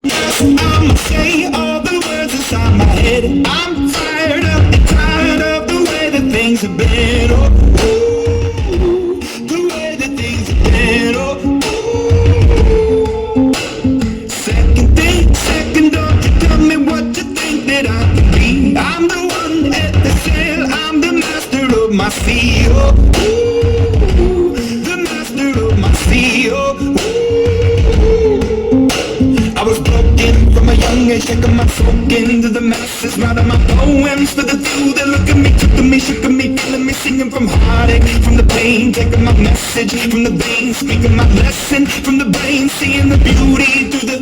I'ma say all the words inside my head. I'm tired of the way that things have been. Oh, ooh, the way that things have been. Oh, ooh. Second, don't you tell me what you think that I can be. I'm the one at the sail. I'm the master of my sea. Oh, ooh, the master of my sea. Oh, ooh. I was broken from a young age, taking my soul into the masses, writing my poems for the few that look at me, took to me, shook at me, feeling me, singing from heartache, from the pain, taking my message from the veins, speaking my lesson from the brain, seeing the beauty through the...